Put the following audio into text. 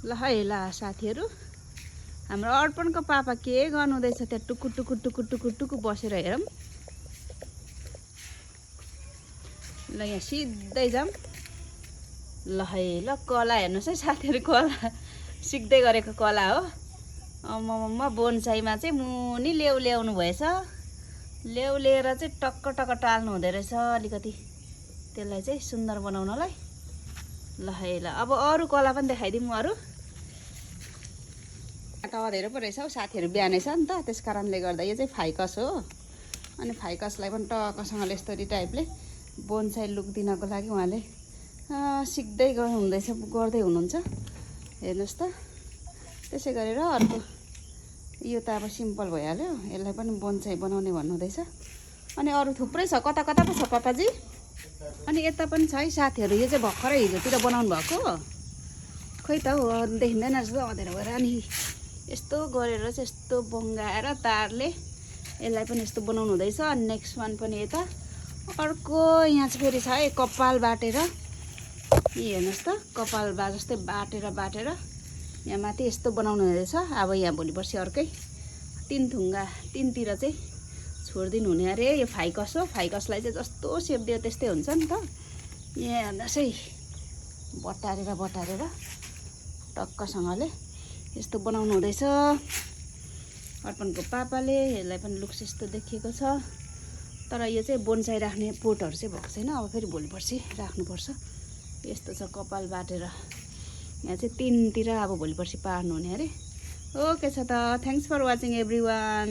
ल है ल साथीहरू, हाम्रो अर्पणको पापा के गर्नुहुँदैछ त्यहाँ टुकु टुकु टुकु टुकु टुकु बसेर हेरौँ। ल यहाँ सिधै जाऊँ। ल है ल कला हेर्नुहोस् है साथीहरू, कला सिक्दै गरेको कला हो। अम्म बोनसाईमा चाहिँ मुनि लेउ ल्याउनु भएछ। लेउ लिएर चाहिँ टक्क टक्क टाल्नु हुँदो रहेछ अलिकति, त्यसलाई चाहिँ सुन्दर बनाउनलाई। ल है ल अब अरू कला पनि देखाइदिउँ। अरू टावा धेरै पो रहेछ हौ साथीहरू, बिहानै छ नि त, त्यस कारणले गर्दा यो चाहिँ फाइकस हो। अनि फाइकसलाई पनि टक्कसँगले यस्तरी टाइपले बोनसाई लुक दिनको लागि उहाँले सिक्दै गर्दै हुनुहुन्छ। हेर्नुहोस् त, त्यसै गरेर अर्को यो त अब सिम्पल भइहाल्यो, यसलाई पनि बोनसाई बनाउने भन्नुहुँदैछ। अनि अरू थुप्रै छ, कता कता पो छ पापाजी। अनि यता पनि छ है साथीहरू, यो चाहिँ भर्खरै हिजोतिर बनाउनु भएको। खोइ त हौ देखिँदैन जस्तो अँधेरो भएर। अनि यस्तो गरेर चाहिँ यस्तो बङ्गाएर तारले यसलाई पनि यस्तो बनाउनु हुँदैछ। अनि नेक्स्ट वान पनि यता अर्को यहाँ चाहिँ फेरि छ है कपाल बाटेर। यी हेर्नुहोस् त, कपाल जस्तै बाटेर यहाँ माथि यस्तो बनाउनु हुँदैछ। अब यहाँ भोलि पर्सि अर्कै तिनतिर चाहिँ छोडिदिनु हुने अरे। यो फाइकस हो, फाइकसलाई चाहिँ जस्तो सेप दियो त्यस्तै हुन्छ नि त। यहाँ हेर्नुहोस् है, बटारेर टक्कसँगले यस्तो बनाउनु हुँदैछ अर्पणको पापाले। यसलाई पनि लुक्स यस्तो देखिएको छ, तर यो चाहिँ बोनसाई राख्ने पोटहरू चाहिँ भएको छैन। अब फेरि भोलि पर्सि राख्नुपर्छ। यस्तो छ कपाल बाटेर, यहाँ चाहिँ तिनतिर अब भोलि पर्सि पार्नु हुने अरे। ओके छ त, थ्याङ्क्स फर वाचिङ एभ्रिवान।